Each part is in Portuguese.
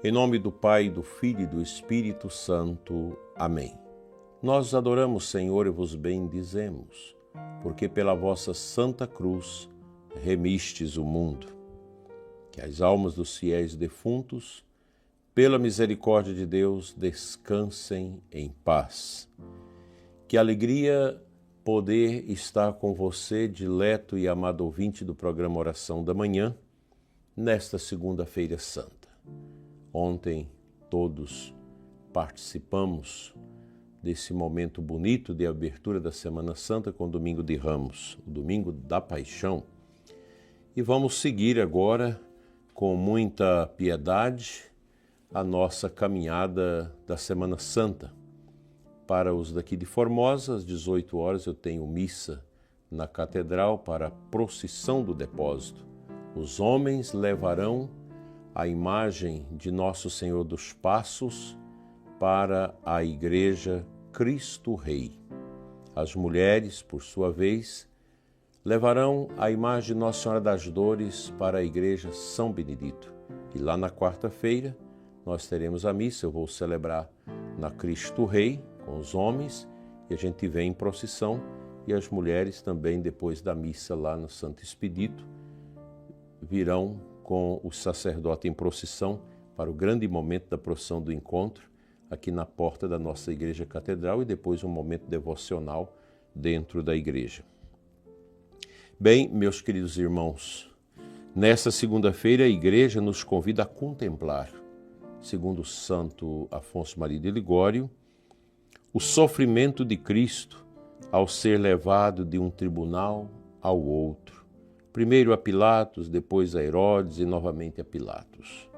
Em nome do Pai, do Filho e do Espírito Santo. Amém. Nós adoramos, Senhor, e vos bendizemos, porque pela vossa Santa Cruz remistes o mundo. Que as almas dos fiéis defuntos, pela misericórdia de Deus, descansem em paz. Que alegria poder estar com você, dileto e amado ouvinte do programa Oração da Manhã, nesta segunda-feira santa. Ontem todos participamos desse momento bonito de abertura da Semana Santa com o Domingo de Ramos, o Domingo da Paixão. E vamos seguir agora com muita piedade a nossa caminhada da Semana Santa. Para os daqui de Formosa, às 18 horas eu tenho missa na Catedral para a procissão do depósito. Os homens levarão a imagem de Nosso Senhor dos Passos para a Igreja Cristo Rei. As mulheres, por sua vez, levarão a imagem de Nossa Senhora das Dores para a Igreja São Benedito. E lá na quarta-feira nós teremos a missa, eu vou celebrar na Cristo Rei com os homens e a gente vem em procissão e as mulheres também depois da missa lá no Santo Expedito virão com o sacerdote em procissão para o grande momento da procissão do encontro aqui na porta da nossa Igreja Catedral e depois um momento devocional dentro da igreja. Bem, meus queridos irmãos, nesta segunda-feira a igreja nos convida a contemplar, segundo o Santo Afonso Maria de Ligório, o sofrimento de Cristo ao ser levado de um tribunal ao outro. Primeiro a Pilatos, depois a Herodes e novamente a Pilatos.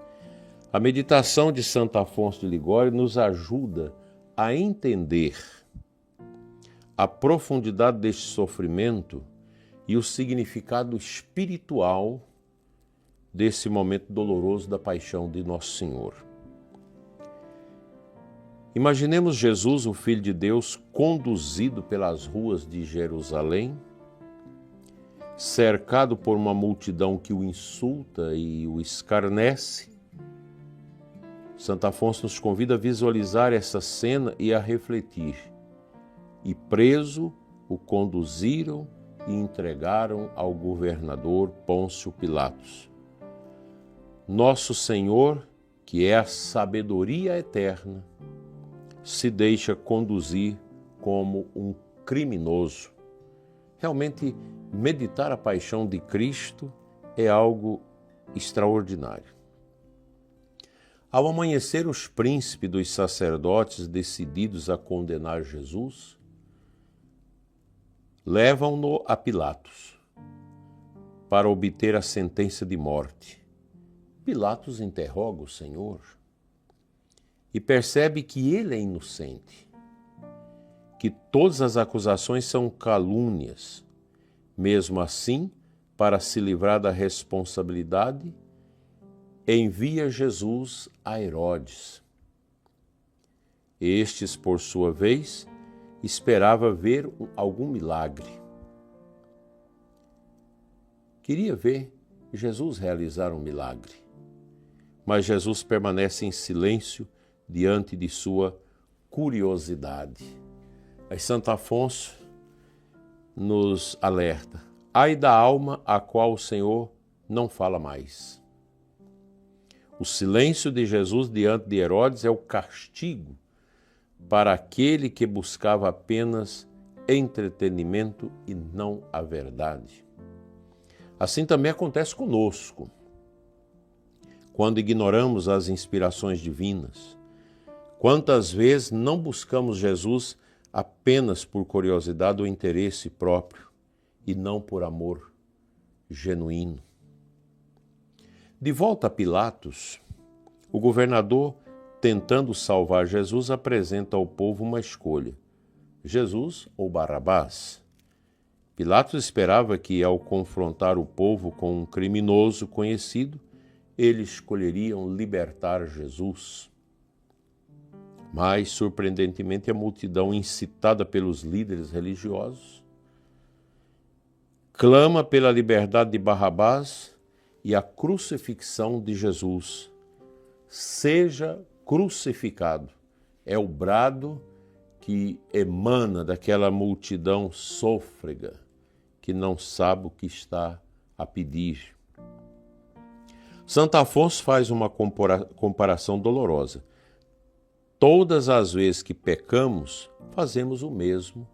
A meditação de Santo Afonso de Ligório nos ajuda a entender a profundidade deste sofrimento e o significado espiritual desse momento doloroso da paixão de Nosso Senhor. Imaginemos Jesus, o Filho de Deus, conduzido pelas ruas de Jerusalém, cercado por uma multidão que o insulta e o escarnece. Santo Afonso nos convida a visualizar essa cena e a refletir. E preso, o conduziram e entregaram ao governador Pôncio Pilatos. Nosso Senhor, que é a sabedoria eterna, se deixa conduzir como um criminoso. Realmente, meditar a paixão de Cristo é algo extraordinário. Ao amanhecer, os príncipes dos sacerdotes, decididos a condenar Jesus, levam-no a Pilatos para obter a sentença de morte. Pilatos interroga o Senhor e percebe que ele é inocente, que todas as acusações são calúnias. Mesmo assim, para se livrar da responsabilidade, envia Jesus a Herodes. Estes, por sua vez, esperava ver algum milagre. Queria ver Jesus realizar um milagre, mas Jesus permanece em silêncio diante de sua curiosidade. Aí Santo Afonso nos alerta: ai da alma a qual o Senhor não fala mais. O silêncio de Jesus diante de Herodes é o castigo para aquele que buscava apenas entretenimento e não a verdade. Assim também acontece conosco. Quando ignoramos as inspirações divinas, quantas vezes não buscamos Jesus apenas por curiosidade ou interesse próprio e não por amor genuíno. De volta a Pilatos, o governador, tentando salvar Jesus, apresenta ao povo uma escolha: Jesus ou Barrabás. Pilatos esperava que, ao confrontar o povo com um criminoso conhecido, eles escolheriam libertar Jesus. Mas, surpreendentemente, a multidão, incitada pelos líderes religiosos, clama pela liberdade de Barrabás e a crucifixão de Jesus, seja crucificado. É o brado que emana daquela multidão sôfrega, que não sabe o que está a pedir. Santo Afonso faz uma comparação dolorosa. Todas as vezes que pecamos, fazemos o mesmo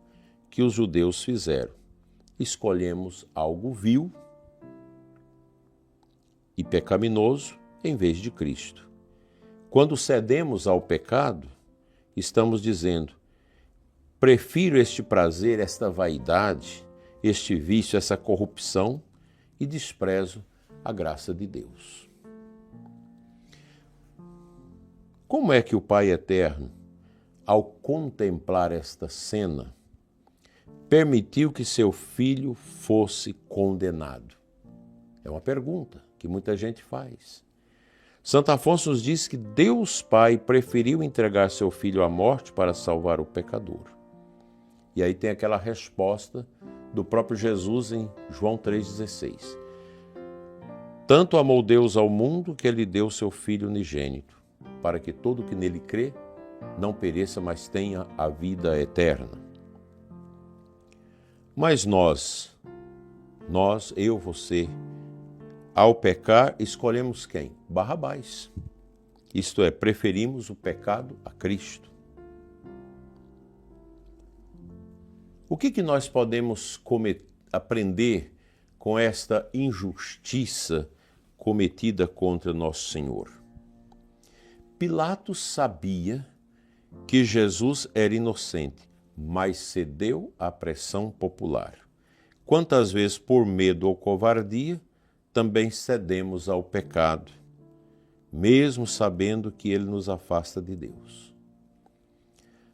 que os judeus fizeram. Escolhemos algo vil e pecaminoso em vez de Cristo. Quando cedemos ao pecado, estamos dizendo: prefiro este prazer, esta vaidade, este vício, essa corrupção e desprezo a graça de Deus. Como é que o Pai Eterno, ao contemplar esta cena, permitiu que seu filho fosse condenado? É uma pergunta que muita gente faz. Santo Afonso nos diz que Deus Pai preferiu entregar seu filho à morte para salvar o pecador. E aí tem aquela resposta do próprio Jesus em João 3,16. Tanto amou Deus ao mundo que ele deu seu Filho unigênito, para que todo que nele crê não pereça, mas tenha a vida eterna. Mas nós, eu, você, ao pecar, escolhemos quem? Barrabás. Isto é, preferimos o pecado a Cristo. O que nós podemos aprender com esta injustiça cometida contra Nosso Senhor? Pilatos sabia que Jesus era inocente, mas cedeu à pressão popular. Quantas vezes, por medo ou covardia, também cedemos ao pecado, mesmo sabendo que ele nos afasta de Deus.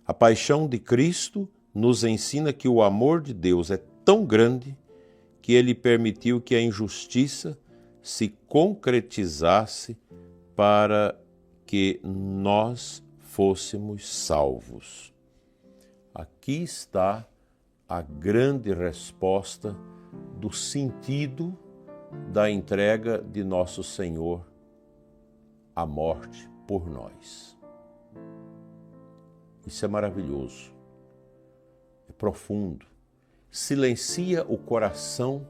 A paixão de Cristo nos ensina que o amor de Deus é tão grande que ele permitiu que a injustiça se concretizasse para que nós fôssemos salvos. Aqui está a grande resposta do sentido da entrega de nosso Senhor à morte por nós. Isso é maravilhoso, é profundo, silencia o coração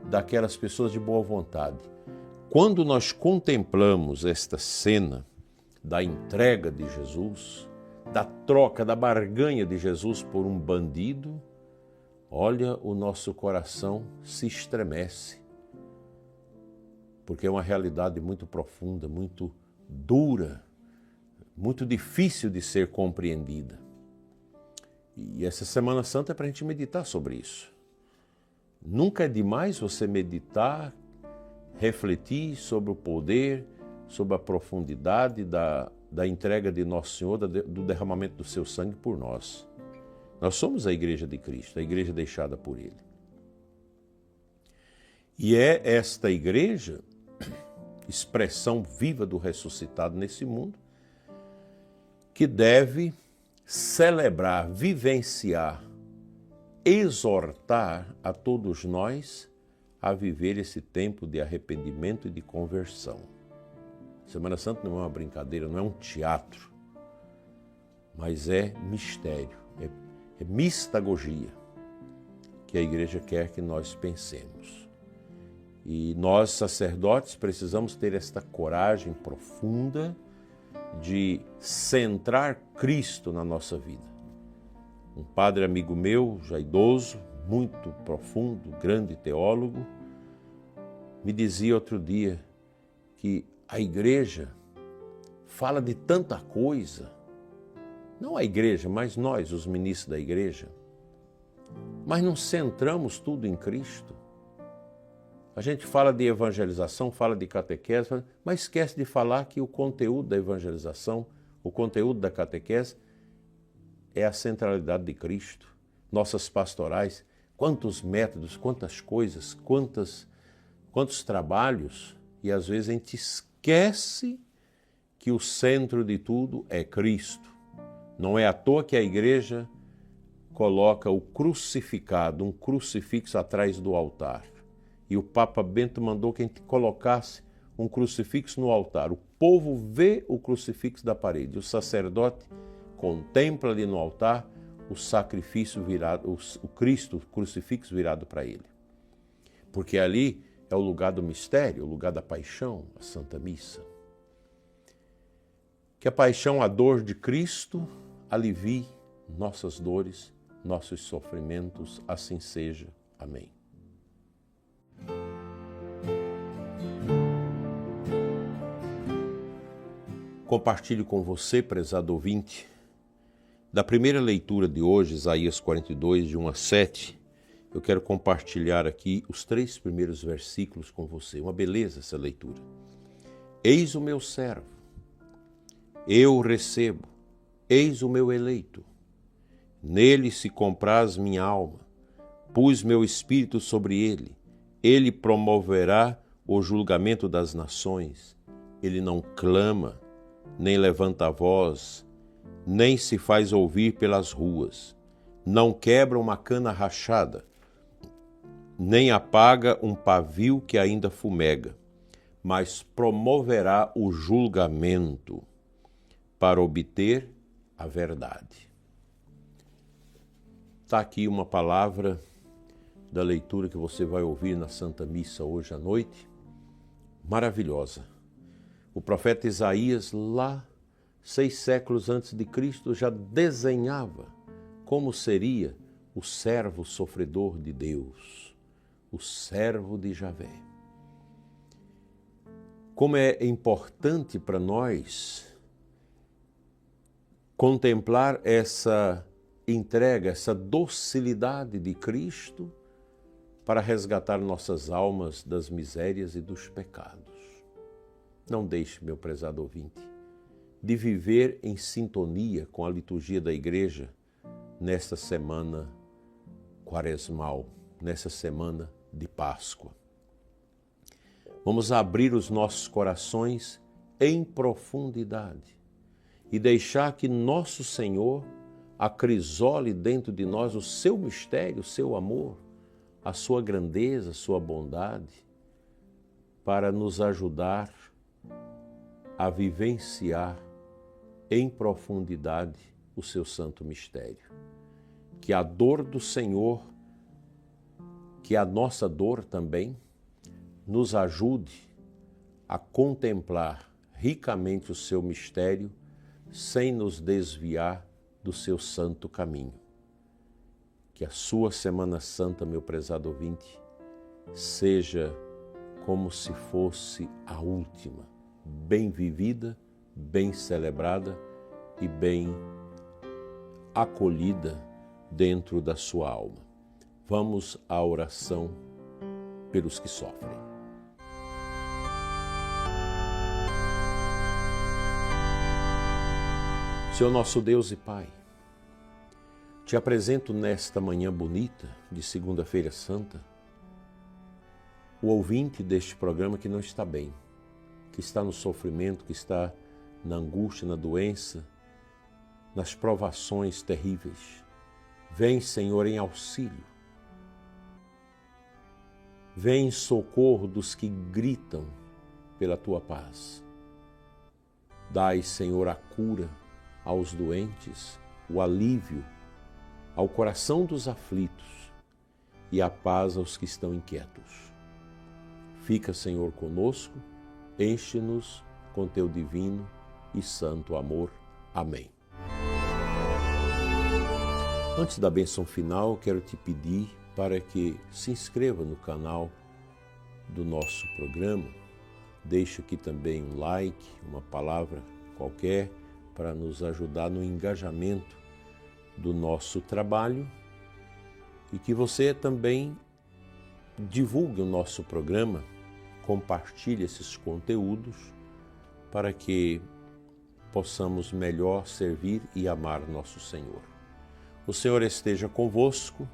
daquelas pessoas de boa vontade. Quando nós contemplamos esta cena da entrega de Jesus, da troca, da barganha de Jesus por um bandido, olha, o nosso coração se estremece, porque é uma realidade muito profunda, muito dura, muito difícil de ser compreendida. E essa Semana Santa é para a gente meditar sobre isso. Nunca é demais você meditar, refletir sobre o poder, sobre a profundidade da entrega de Nosso Senhor, do derramamento do seu sangue por nós. Nós somos a Igreja de Cristo, a Igreja deixada por Ele. E é esta Igreja, expressão viva do ressuscitado nesse mundo, que deve celebrar, vivenciar, exortar a todos nós a viver esse tempo de arrependimento e de conversão. Semana Santa não é uma brincadeira, não é um teatro, mas é mistério, é mistagogia que a Igreja quer que nós pensemos. E nós, sacerdotes, precisamos ter esta coragem profunda de centrar Cristo na nossa vida. Um padre amigo meu, já idoso, muito profundo, grande teólogo, me dizia outro dia que a Igreja fala de tanta coisa, não a Igreja, mas nós, os ministros da Igreja, mas não centramos tudo em Cristo. A gente fala de evangelização, fala de catequese, mas esquece de falar que o conteúdo da evangelização, o conteúdo da catequese é a centralidade de Cristo. Nossas pastorais, quantos métodos, quantas coisas, quantos trabalhos, e às vezes a gente esquece que o centro de tudo é Cristo. Não é à toa que a Igreja coloca o crucificado, um crucifixo atrás do altar. E o Papa Bento mandou que a gente colocasse um crucifixo no altar. O povo vê o crucifixo da parede. O sacerdote contempla ali no altar o sacrifício virado, o Cristo, o crucifixo virado para ele. Porque ali é o lugar do mistério, o lugar da paixão, a Santa Missa. Que a paixão, a dor de Cristo alivie nossas dores, nossos sofrimentos, assim seja. Amém. Compartilho com você, prezado ouvinte, da primeira leitura de hoje, Isaías 42, de 1 a 7, eu quero compartilhar aqui os 3 primeiros versículos com você. Uma beleza essa leitura. Eis o meu servo, eu o recebo, eis o meu eleito. Nele se compraz minha alma, pus meu espírito sobre ele. Ele promoverá o julgamento das nações. Ele não clama, nem levanta a voz, nem se faz ouvir pelas ruas. Não quebra uma cana rachada, nem apaga um pavio que ainda fumega, mas promoverá o julgamento para obter a verdade. Está aqui uma palavra da leitura que você vai ouvir na Santa Missa hoje à noite, maravilhosa. O profeta Isaías, lá 6 séculos antes de Cristo, já desenhava como seria o servo sofredor de Deus, o servo de Javé. Como é importante para nós contemplar essa entrega, essa docilidade de Cristo para resgatar nossas almas das misérias e dos pecados. Não deixe, meu prezado ouvinte, de viver em sintonia com a liturgia da Igreja nesta semana quaresmal, nessa semana de Páscoa. Vamos abrir os nossos corações em profundidade e deixar que nosso Senhor acrisole dentro de nós o seu mistério, o seu amor, a sua grandeza, a sua bondade, para nos ajudar a vivenciar em profundidade o seu santo mistério. Que a dor do Senhor, que a nossa dor também, nos ajude a contemplar ricamente o seu mistério sem nos desviar do seu santo caminho. Que a sua Semana Santa, meu prezado ouvinte, seja como se fosse a última, bem vivida, bem celebrada e bem acolhida dentro da sua alma. Vamos à oração pelos que sofrem. Senhor nosso Deus e Pai, te apresento nesta manhã bonita de Segunda-feira Santa o ouvinte deste programa que não está bem, que está no sofrimento, que está na angústia, na doença, nas provações terríveis. Vem, Senhor, em auxílio. Vem em socorro dos que gritam pela tua paz. Dai, Senhor, a cura aos doentes, o alívio ao coração dos aflitos e a paz aos que estão inquietos. Fica, Senhor, conosco, enche-nos com teu divino e santo amor. Amém. Antes da bênção final, quero te pedir para que se inscreva no canal do nosso programa. Deixe aqui também um like, uma palavra qualquer, para nos ajudar no engajamento do nosso trabalho e que você também divulgue o nosso programa, compartilhe esses conteúdos para que possamos melhor servir e amar nosso Senhor. O Senhor esteja convosco,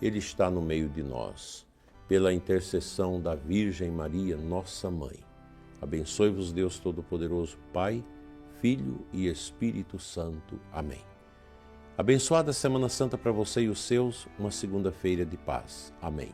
Ele está no meio de nós. Pela intercessão da Virgem Maria, nossa Mãe, abençoe-vos Deus Todo-Poderoso, Pai, Filho e Espírito Santo. Amém. Abençoada Semana Santa para você e os seus, uma segunda-feira de paz. Amém.